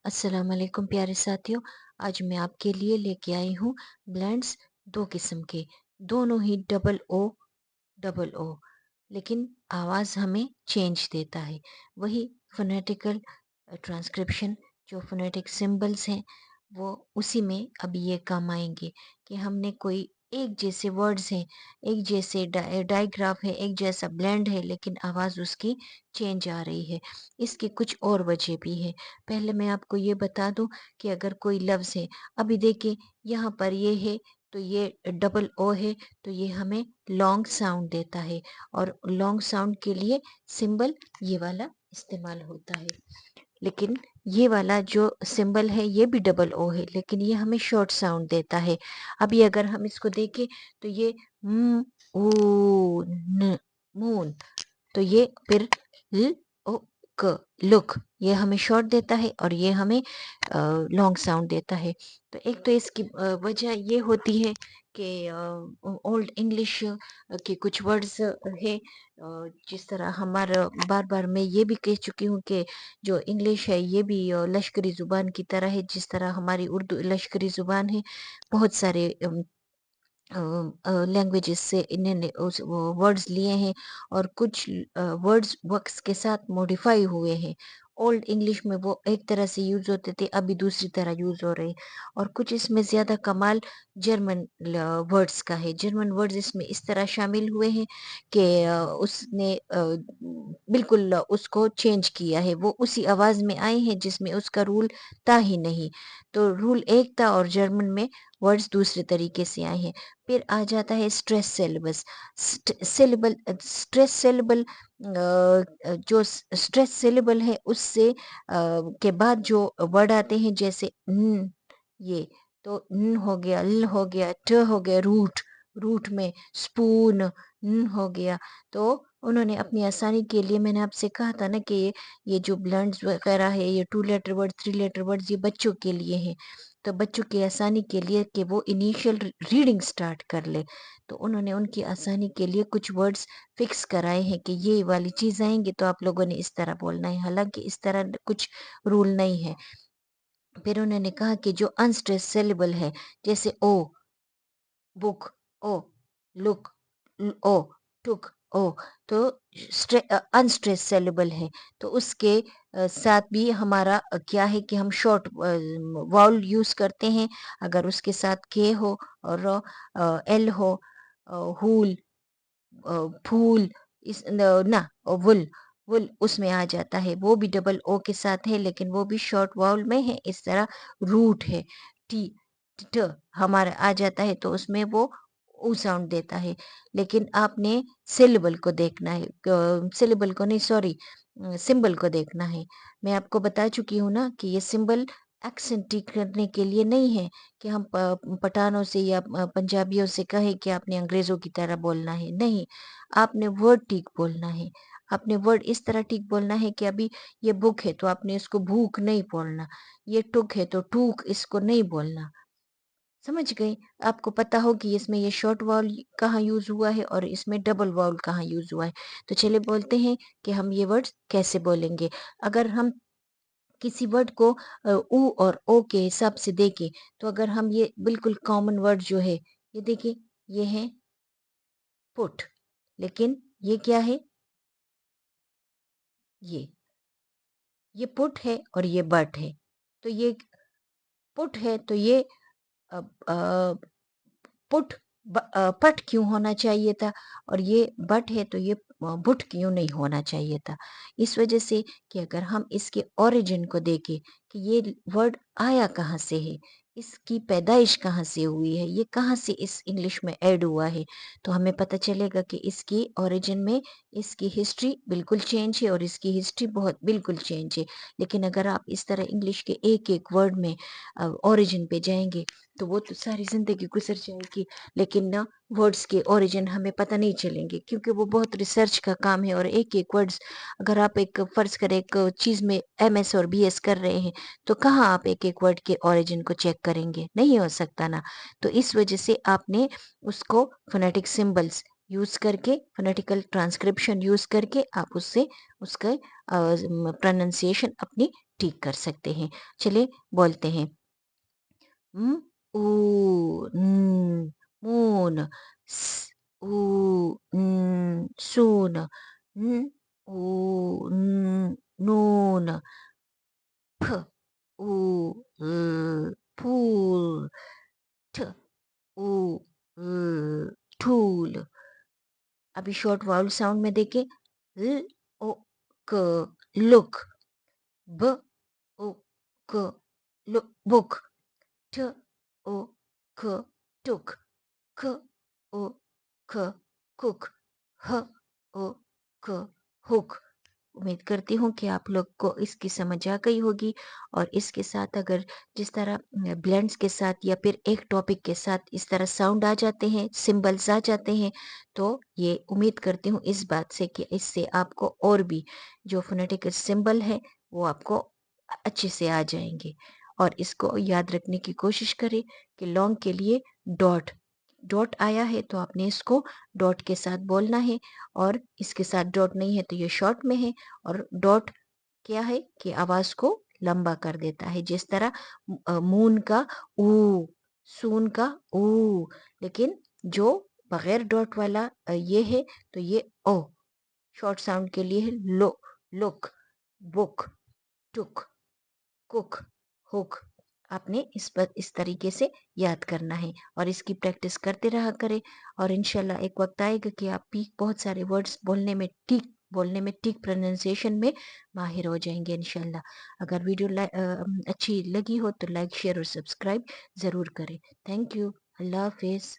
अस्सलाम वालेकुम प्यारे साथियों। आज मैं आपके लिए लेके आई हूँ ब्लेंड्स दो किस्म के, दोनों ही डबल ओ, लेकिन आवाज़ हमें चेंज देता है। वही फोनेटिकल ट्रांसक्रिप्शन, जो फोनेटिक सिंबल्स हैं वो उसी में अब ये काम आएंगे कि हमने कोई एक जैसे वर्ड्स हैं, एक जैसे डाइग्राफ है, एक जैसा ब्लेंड है, लेकिन आवाज़ उसकी चेंज आ रही है। इसकी कुछ और वजह भी है। पहले मैं आपको ये बता दूं कि अगर कोई लफ्ज़ है, अभी देखिए यहाँ पर ये है तो ये डबल ओ है, तो ये हमें लॉन्ग साउंड देता है और लॉन्ग साउंड के लिए सिंबल ये वाला इस्तेमाल होता है। लेकिन ये वाला जो सिंबल है ये भी डबल ओ है, लेकिन ये हमें शॉर्ट साउंड देता है। अभी अगर हम इसको देखें तो ये ओ न मून, तो ये फिर ल ओ क लुक, ये हमें शॉर्ट देता है और ये हमें लॉन्ग साउंड देता है। तो एक तो इसकी वजह ये होती है कि ओल्ड इंग्लिश के कुछ वर्ड्स है, जिस तरह हमारा बार बार मैं ये भी कह चुकी हूँ कि जो इंग्लिश है ये भी लश्करी ज़ुबान की तरह है, जिस तरह हमारी उर्दू लश्करी ज़ुबान है। बहुत सारे लैंग्वेजेस से इन्होंने उस वो वर्ड्स लिए हैं और कुछ वर्ड्स वक्स के साथ मॉडिफाई हुए हैं। ओल्ड इंग्लिश में वो एक तरह से यूज़ होते थे, अभी दूसरी तरह यूज़ हो रहे हैं। और कुछ इसमें ज़्यादा कमाल जर्मन वर्ड्स का है। जर्मन वर्ड्स इसमें इस तरह शामिल हुए हैं कि उसने बिल्कुल उसको चेंज किया है, वो उसी आवाज़ में आए हैं जिसमें उसका रूल था ही नहीं। तो रूल एक था और जर्मन में वर्ड्स दूसरे तरीके से आए हैं। फिर आ जाता है स्ट्रेस सिलेबस। स्ट्रेस सिलेबल, जो स्ट्रेस सिलेबल है उससे के बाद जो वर्ड आते हैं जैसे न, ये तो न हो गया, ल हो गया, ट हो गया, रूट, रूट में स्पून, न हो गया। तो उन्होंने अपनी आसानी के लिए, मैंने आपसे कहा था ना कि ये जो ब्लेंड्स वगैरह है, ये 2 लेटर वर्ड, 3 लेटर वर्ड्स, ये बच्चों के लिए हैं। तो बच्चों की आसानी के लिए कि वो इनिशियल रीडिंग स्टार्ट कर ले, तो उन्होंने उनकी आसानी के लिए कुछ वर्ड्स फिक्स कराए हैं कि ये वाली चीज़ आएंगी तो आप लोगों ने इस तरह बोलना है। हालांकि इस तरह कुछ रूल नहीं है। फिर उन्होंने कहा कि जो अनस्ट्रेस सिलेबल है, जैसे ओ, बुक, ओ, लुक, ओ, टुक, ओ, तो अनस्ट्रेस सिलेबल है, तो उसके साथ भी हमारा क्या है कि हम शॉर्ट वाउल यूज करते हैं। अगर उसके साथ के हो और एल हो, हुल, फूल, इस ना वुल, वुल उसमें आ जाता है, वो भी डबल ओ के साथ है, लेकिन वो भी शॉर्ट वाउल में है। इस तरह रूट है, टी, ट हमारा आ जाता है तो उसमें वो ऊ साउंड देता है। लेकिन आपने सिलेबल को देखना है, सिलेबल को नहीं, सॉरी, सिंबल को देखना है। मैं आपको बता चुकी हूँ ना कि ये सिंबल एक्सेंट ठीक करने के लिए नहीं है कि हम पठानों से या पंजाबियों से कहें कि आपने अंग्रेजों की तरह बोलना है। नहीं, आपने वर्ड ठीक बोलना है। आपने वर्ड इस तरह ठीक बोलना है कि अभी ये बुक है तो आपने इसको भूख नहीं बोलना, ये टुक है तो टूक इसको नहीं बोलना। समझ गए? आपको पता हो कि इसमें ये शॉर्ट वाउल कहाँ यूज़ हुआ है और इसमें डबल वाउल कहाँ यूज़ हुआ है। तो चलिए बोलते हैं कि हम ये वर्ड्स कैसे बोलेंगे। अगर हम किसी वर्ड को ऊ और ओ के हिसाब से देखें, तो अगर हम ये बिल्कुल कॉमन वर्ड जो है, ये देखिए, ये है पुट, लेकिन ये क्या है? ये पुट है और ये बट है। तो ये पुट है तो ये अ, अ, पुट पट क्यों होना चाहिए था, और ये बट है तो ये बुट क्यों नहीं होना चाहिए था। इस वजह से कि अगर हम इसके ओरिजिन को देखें कि ये वर्ड आया कहाँ से है, इसकी पैदाइश कहाँ से हुई है, ये कहाँ से इस इंग्लिश में ऐड हुआ है, तो हमें पता चलेगा कि इसकी ओरिजिन में इसकी हिस्ट्री बिल्कुल चेंज है और इसकी हिस्ट्री बहुत बिल्कुल चेंज है। लेकिन अगर आप इस तरह इंग्लिश के एक एक वर्ड में ओरिजिन पे जाएंगे तो वो तो सारी जिंदगी गुजर जाएगी, लेकिन ना वर्ड्स के ओरिजिन हमें पता नहीं चलेंगे, क्योंकि वो बहुत रिसर्च का काम है। और एक एक वर्ड्स, अगर आप एक फर्ज करें एक चीज में एमएस और बीएस कर रहे हैं, तो कहाँ आप एक एक वर्ड के ओरिजिन को चेक करेंगे? नहीं हो सकता ना। तो इस वजह से आपने उसको फोनेटिक सिंबल्स यूज करके, फोनेटिकल ट्रांसक्रिप्शन यूज करके आप उससे उसका प्रोनाउंसिएशन अपनी ठीक कर सकते हैं। चलिए बोलते हैं। m u n moon, s u n soon, n u n noon, p u l pool, t u l tool। अभी शॉर्ट वाउल साउंड में देखें। ल ओ क लुक, ब ओ क लुक बुक, ट ओ क टुक, क ओ क कुक, ह ओ क हुक। उम्मीद करती हूँ कि आप लोग को इसकी समझ आ गई होगी। और इसके साथ अगर जिस तरह ब्लेंड्स के साथ या फिर एक टॉपिक के साथ इस तरह साउंड आ जाते हैं, सिंबल्स आ जाते हैं, तो ये उम्मीद करती हूँ इस बात से कि इससे आपको और भी जो फोनेटिक सिंबल है वो आपको अच्छे से आ जाएंगे। और इसको याद रखने की कोशिश करें कि लॉन्ग के लिए डॉट, डॉट आया है तो आपने इसको डॉट के साथ बोलना है, और इसके साथ डॉट नहीं है तो ये शॉर्ट में है। और डॉट क्या है कि आवाज को लंबा कर देता है, जिस तरह मून का ऊ, सून का ऊ। लेकिन जो बगैर डॉट वाला ये है तो ये ओ शॉर्ट साउंड के लिए है। लो, लुक, बुक, टुक, कुक, हुक। आपने इस पर इस तरीके से याद करना है और इसकी प्रैक्टिस करते रहा करें। और इंशाल्लाह एक वक्त आएगा कि आप भी बहुत सारे वर्ड्स बोलने में ठीक प्रोनाउंसिएशन में माहिर हो जाएंगे इंशाल्लाह। अगर वीडियो अच्छी लगी हो तो लाइक शेयर और सब्सक्राइब ज़रूर करें। Thank you. अल्लाह हाफिज़।